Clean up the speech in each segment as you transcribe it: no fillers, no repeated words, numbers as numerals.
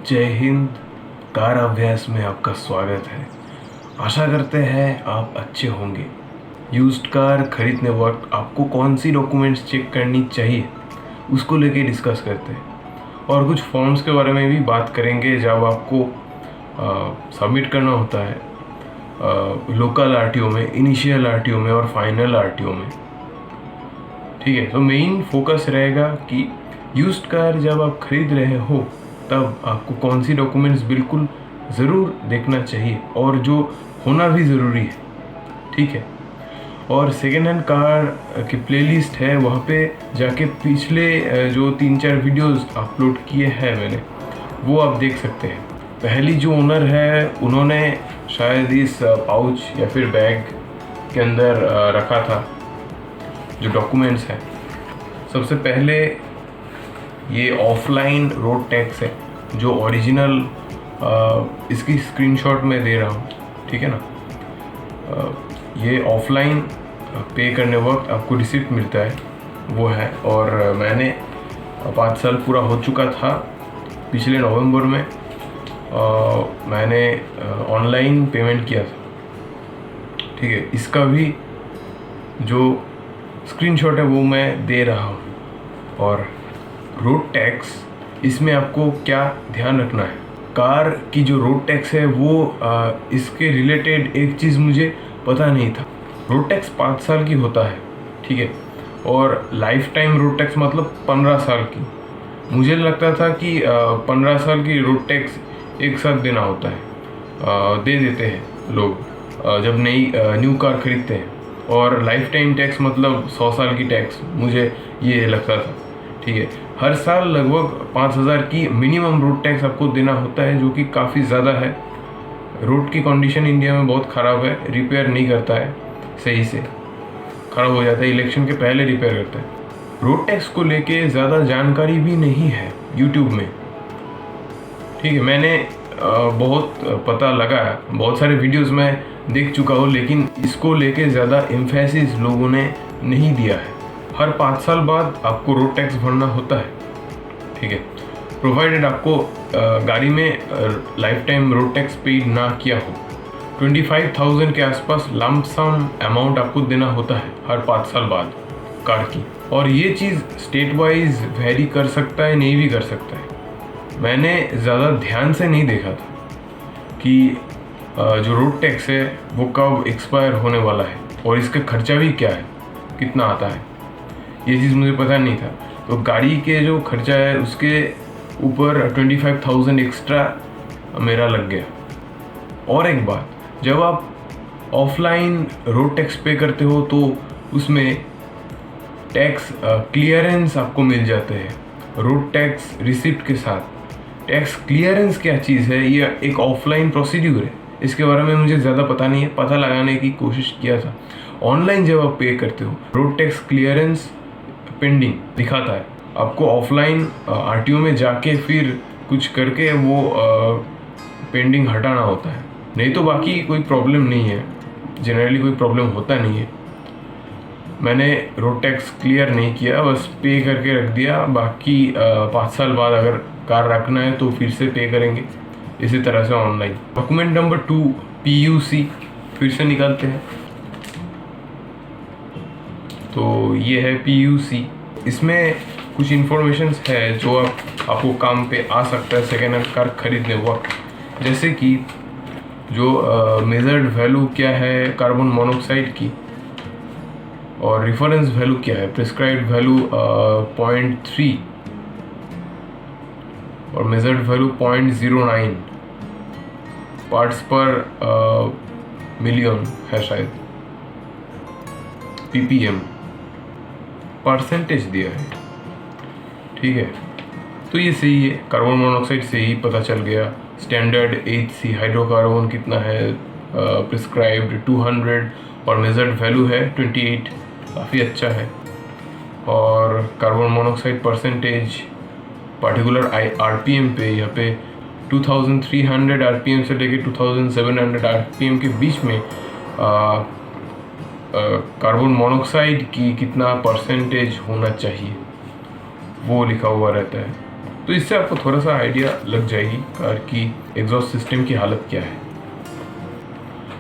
जय हिंद। कार अभ्यास में आपका स्वागत है। आशा करते हैं आप अच्छे होंगे। यूज्ड कार खरीदने वक्त आपको कौन सी डॉक्यूमेंट्स चेक करनी चाहिए उसको लेके डिस्कस करते हैं और कुछ फॉर्म्स के बारे में भी बात करेंगे जब आपको सबमिट करना होता है लोकल आरटीओ में, इनिशियल आरटीओ में और फाइनल आरटीओ में। ठीक है, तो मेन फोकस रहेगा कि यूज्ड कार जब आप खरीद रहे हो तब आपको कौन सी डॉक्यूमेंट्स बिल्कुल ज़रूर देखना चाहिए और जो होना भी ज़रूरी है। ठीक है, और सेकेंड हैंड कार की प्लेलिस्ट है, वहाँ पे जाके पिछले जो 3-4 वीडियोस अपलोड किए हैं मैंने, वो आप देख सकते हैं। पहली जो ओनर है उन्होंने शायद इस पाउच या फिर बैग के अंदर रखा था जो डॉक्यूमेंट्स हैं। सबसे पहले ये ऑफलाइन रोड टैक्स है जो ओरिजिनल इसकी स्क्रीनशॉट में दे रहा हूँ। ठीक है ना, ये ऑफलाइन पे करने वक्त आपको रिसिप्ट मिलता है वो है। और मैंने 5 साल पूरा हो चुका था पिछले नवंबर में, मैंने ऑनलाइन पेमेंट किया था। ठीक है, इसका भी जो स्क्रीनशॉट है वो मैं दे रहा हूँ। और रोड टैक्स, इसमें आपको क्या ध्यान रखना है, कार की जो रोड टैक्स है वो इसके रिलेटेड एक चीज़ मुझे पता नहीं था। रोड टैक्स 5 साल की होता है। ठीक है, और लाइफ टाइम रोड टैक्स मतलब 15 साल की। मुझे लगता था कि 15 साल की रोड टैक्स एक साथ देना होता है, दे देते हैं लोग जब नई न्यू कार खरीदते हैं। और लाइफ टाइम टैक्स मतलब 100 साल की टैक्स, मुझे ये लगता था। ठीक है, हर साल लगभग 5,000 की मिनिमम रोड टैक्स आपको देना होता है, जो कि काफ़ी ज़्यादा है। रोड की कंडीशन इंडिया में बहुत ख़राब है, रिपेयर नहीं करता है सही से, ख़राब हो जाता है, इलेक्शन के पहले रिपेयर करता है। रोड टैक्स को लेके ज़्यादा जानकारी भी नहीं है यूट्यूब में। ठीक है, मैंने बहुत पता लगा, बहुत सारे वीडियोस मैं देख चुका हूँ, लेकिन इसको लेके ज़्यादा एम्फेसिस लोगों ने नहीं दिया है। हर 5 साल बाद आपको रोड टैक्स भरना होता है। ठीक है, प्रोवाइडेड आपको गाड़ी में लाइफ टाइम रोड टैक्स पे ना किया हो। 25,000 के आसपास लंप सम अमाउंट आपको देना होता है हर 5 साल बाद कार की। और ये चीज़ स्टेट वाइज वेरी कर सकता है, नहीं भी कर सकता है। मैंने ज़्यादा ध्यान से नहीं देखा था कि जो रोड टैक्स है वो कब एक्सपायर होने वाला है और इसका खर्चा भी क्या है, कितना आता है, ये चीज़ मुझे पता नहीं था। तो गाड़ी के जो खर्चा है उसके ऊपर 25,000 एक्स्ट्रा मेरा लग गया। और एक बात, जब आप ऑफलाइन रोड टैक्स पे करते हो तो उसमें टैक्स क्लियरेंस आपको मिल जाते हैं रोड टैक्स रिसिप्ट के साथ। टैक्स क्लियरेंस क्या चीज़ है, ये एक ऑफलाइन प्रोसीड्यूर है, इसके बारे में मुझे ज़्यादा पता नहीं है, पता लगाने की कोशिश किया था। ऑनलाइन जब आप पे करते हो, रोड टैक्स क्लियरेंस पेंडिंग दिखाता है। आपको ऑफलाइन आरटीओ में जाके फिर कुछ करके वो पेंडिंग हटाना होता है, नहीं तो बाकी कोई प्रॉब्लम नहीं है, जनरली कोई प्रॉब्लम होता नहीं है। मैंने रोड टैक्स क्लियर नहीं किया, बस पे करके रख दिया। बाकी 5 साल बाद अगर कार रखना है तो फिर से पे करेंगे, इसी तरह से ऑनलाइन। डॉक्यूमेंट नंबर 2 PUC फिर से निकालते हैं। तो ये है PUC। इसमें कुछ इन्फॉर्मेशन है जो आपको काम पे आ सकता है सेकेंड हैंड कार खरीदने वक्त, जैसे कि जो मेजर्ड वैल्यू क्या है कार्बन मोनोऑक्साइड की, और रेफरेंस वैल्यू क्या है, प्रिस्क्राइब्ड वैल्यू 0.3 और मेजर्ड वैल्यू 0.09 पार्ट्स पर मिलियन है शायद, PPM परसेंटेज दिया है। ठीक है, तो ये सही है, कार्बन मोनोऑक्साइड से ही पता चल गया। स्टैंडर्ड HC हाइड्रोकार्बन कितना है, प्रिस्क्राइब्ड 200 और मेजर्ड वैल्यू है 28, काफ़ी अच्छा है। और carbon monoxide percentage particular RPM पे, यहाँ पे 2300 RPM से लेके 2700 RPM के बीच में कार्बन मोनोऑक्साइड की कितना परसेंटेज होना चाहिए वो लिखा हुआ रहता है। तो इससे आपको थोड़ा सा आइडिया लग जाएगी कार की एग्जॉस्ट सिस्टम की हालत क्या है।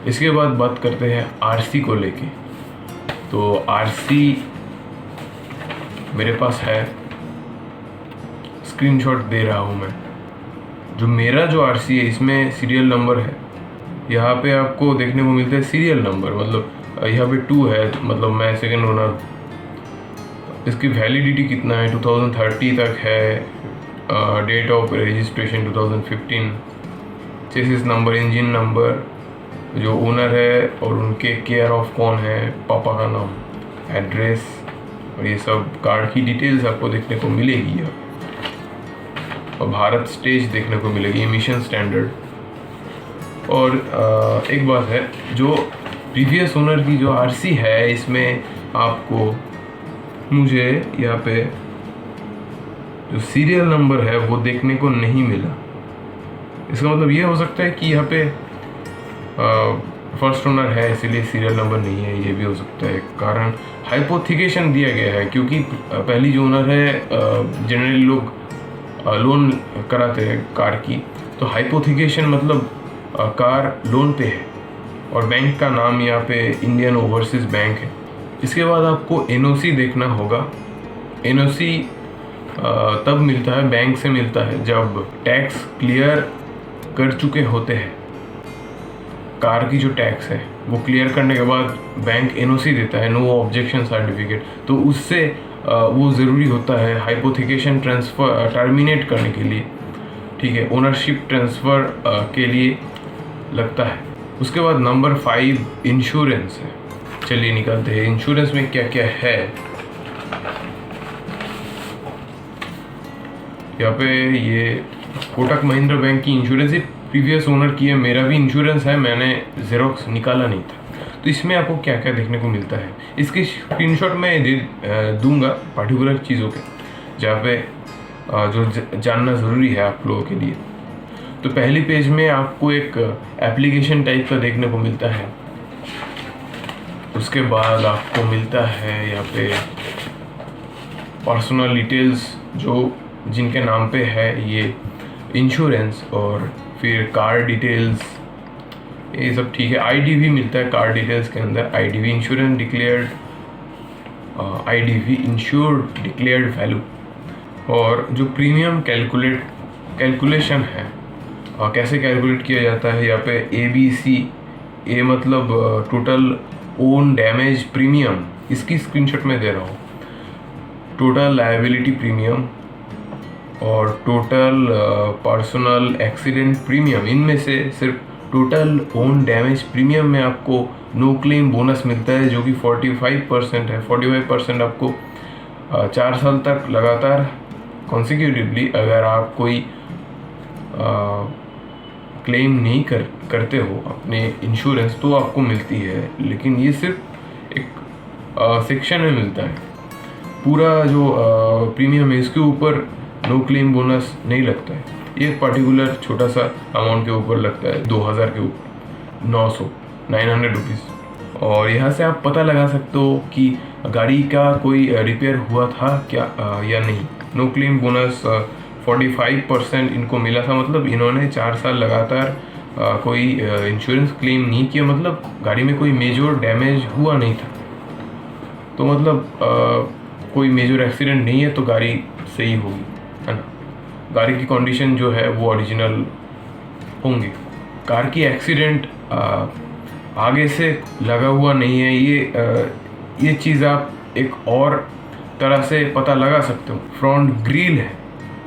इसके बाद बात करते हैं आरसी को लेके। तो आरसी मेरे पास है, स्क्रीनशॉट दे रहा हूँ मैं। जो मेरा जो आरसी है इसमें सीरियल नंबर है, यहाँ पे आपको देखने को मिलता है सीरियल नंबर, मतलब यहाँ पे 2 है, मतलब मैं सेकंड ओनर। इसकी वैलिडिटी कितना है, 2030 तक है। Date of registration 2015। Chassis number, engine number, जो ओनर है और उनके केयर ऑफ कौन है, पापा का नाम, एड्रेस, और ये सब कार की डिटेल्स आपको देखने को मिलेगी। और भारत स्टेज देखने को मिलेगी, एमिशन स्टैंडर्ड। और एक बात है, जो प्रीवियस ओनर की जो आरसी है इसमें आपको, मुझे यहाँ पे जो सीरियल नंबर है वो देखने को नहीं मिला। इसका मतलब ये हो सकता है कि यहाँ पे फर्स्ट ओनर है इसीलिए सीरियल नंबर नहीं है, ये भी हो सकता है। कारण हाइपोथिकेशन दिया गया है, क्योंकि पहली जो ओनर है जनरली लोग लोन कराते हैं कार की, तो हाइपोथिकेशन मतलब कार लोन पे है और बैंक का नाम यहाँ पे इंडियन ओवरसीज बैंक है। इसके बाद आपको एनओसी देखना होगा। एनओसी तब मिलता है, बैंक से मिलता है, जब टैक्स क्लियर कर चुके होते हैं। कार की जो टैक्स है वो क्लियर करने के बाद बैंक एनओसी देता है, नो ऑब्जेक्शन सर्टिफिकेट। तो उससे वो ज़रूरी होता है हाइपोथिकेशन ट्रांसफ़र टर्मिनेट करने के लिए, ठीक है, ओनरशिप ट्रांसफ़र के लिए लगता है। उसके बाद नंबर 5 इंश्योरेंस है। चलिए निकालते हैं इंश्योरेंस में क्या क्या है। यहाँ पे ये कोटक महिंद्रा बैंक की इंश्योरेंस ही प्रीवियस ओनर की है, मेरा भी इंश्योरेंस है, मैंने ज़ेरोक्स निकाला नहीं था। तो इसमें आपको क्या क्या देखने को मिलता है, इसके स्क्रीनशॉट मैं दे दूंगा पर्टिकुलर चीज़ों के, जहाँ पे जो जानना ज़रूरी है आप लोगों के लिए। तो पहली पेज में आपको एक एप्लीकेशन टाइप का देखने को मिलता है। उसके बाद आपको मिलता है यहाँ पे पर्सनल डिटेल्स, जो जिनके नाम पे है ये इंश्योरेंस, और फिर कार डिटेल्स, ये सब ठीक है। आईडी भी मिलता है कार डिटेल्स के अंदर, IDV insurance declared, IDV insured declared value, और जो प्रीमियम कैलकुलेशन है, कैसे कैलकुलेट किया जाता है यहाँ पे ABC। ए मतलब टोटल ओन डैमेज प्रीमियम, इसकी स्क्रीनशॉट में दे रहा हूँ। टोटल लायबिलिटी प्रीमियम और टोटल पर्सनल एक्सीडेंट प्रीमियम, इनमें से सिर्फ टोटल ओन डैमेज प्रीमियम में आपको नो क्लेम बोनस मिलता है, जो कि 45% है। 45% आपको 4 साल तक लगातार कॉन्सिक्यूटिवली, अगर आप कोई क्लेम नहीं करते हो अपने इंश्योरेंस, तो आपको मिलती है। लेकिन ये सिर्फ एक सेक्शन में मिलता है, पूरा जो प्रीमियम है इसके ऊपर नो क्लेम बोनस नहीं लगता है। ये पर्टिकुलर छोटा सा अमाउंट के ऊपर लगता है, 2000 के ऊपर, 900 रुपीज़। और यहाँ से आप पता लगा सकते हो कि गाड़ी का कोई रिपेयर हुआ था क्या या नहीं। नो क्लेम बोनस 45% इनको मिला था, मतलब इन्होंने 4 साल लगातार कोई इंश्योरेंस क्लेम नहीं किया, मतलब गाड़ी में कोई मेजर डैमेज हुआ नहीं था। तो मतलब कोई मेजर एक्सीडेंट नहीं है तो गाड़ी सही होगी, है ना। गाड़ी की कंडीशन जो है वो ओरिजिनल होंगे। कार की एक्सीडेंट आगे से लगा हुआ नहीं है, ये चीज़ आप एक और तरह से पता लगा सकते हो। फ्रंट ग्रिल है,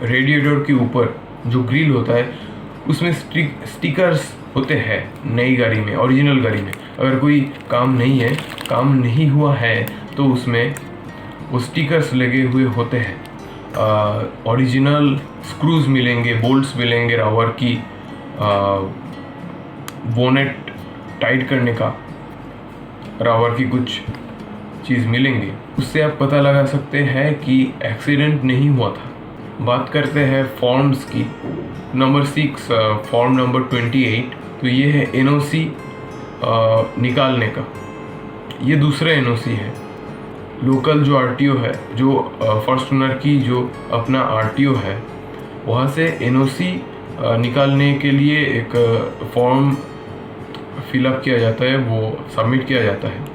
रेडिएटर के ऊपर जो ग्रिल होता है उसमें स्टिकर्स होते हैं नई गाड़ी में, ओरिजिनल गाड़ी में। अगर कोई काम नहीं हुआ है तो उसमें वो स्टिकर्स लगे हुए होते हैं। ओरिजिनल स्क्रूज मिलेंगे, बोल्ट्स मिलेंगे, रबर की बोनेट टाइट करने का रबर की कुछ चीज़ मिलेंगे, उससे आप पता लगा सकते हैं कि एक्सीडेंट नहीं हुआ था। बात करते हैं फॉर्म्स की। नंबर 6 फॉर्म नंबर 28, तो ये है एनओसी निकालने का। ये दूसरा एनओसी है। लोकल जो आरटीओ है, जो फर्स्ट ओनर की जो अपना आरटीओ है, वहाँ से एनओसी निकालने के लिए एक फॉर्म फिलअप किया जाता है, वो सबमिट किया जाता है।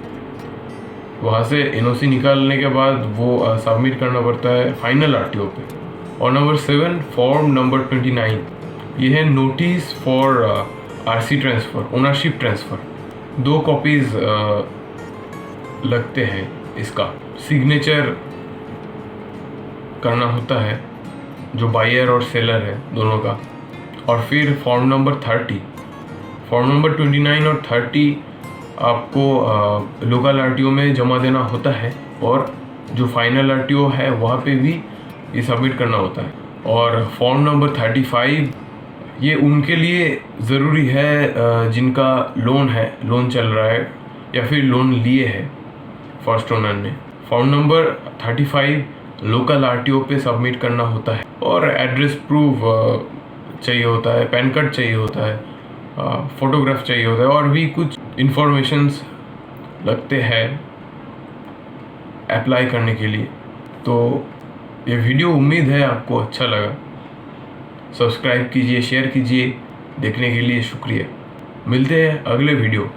वहाँ से एनओसी निकालने के बाद वो सबमिट करना पड़ता है फाइनल आरटीओ पे। और नंबर 7 फॉर्म नंबर 29, ये है notice for RC transfer, ownership transfer. 2 copies लगते हैं, इसका सिग्नेचर करना होता है जो बायर और सेलर है दोनों का। और फिर फॉर्म नंबर 30, फॉर्म नंबर 29 और 30 आपको लोकल आरटीओ में जमा देना होता है, और जो फाइनल आरटीओ है वहाँ पे भी ये सबमिट करना होता है। और फॉर्म नंबर 35 ये उनके लिए ज़रूरी है जिनका लोन है, लोन चल रहा है या फिर लोन लिए है फर्स्ट ओनर ने। फॉर्म नंबर 35 लोकल आरटीओ पे सबमिट करना होता है। और एड्रेस प्रूफ चाहिए होता है, पैन कार्ड चाहिए होता है, फोटोग्राफ चाहिए होता है, और भी कुछ इन्फॉर्मेशंस लगते हैं अप्लाई करने के लिए। तो ये वीडियो उम्मीद है आपको अच्छा लगा। सब्सक्राइब कीजिए, शेयर कीजिए। देखने के लिए शुक्रिया। मिलते हैं अगले वीडियो।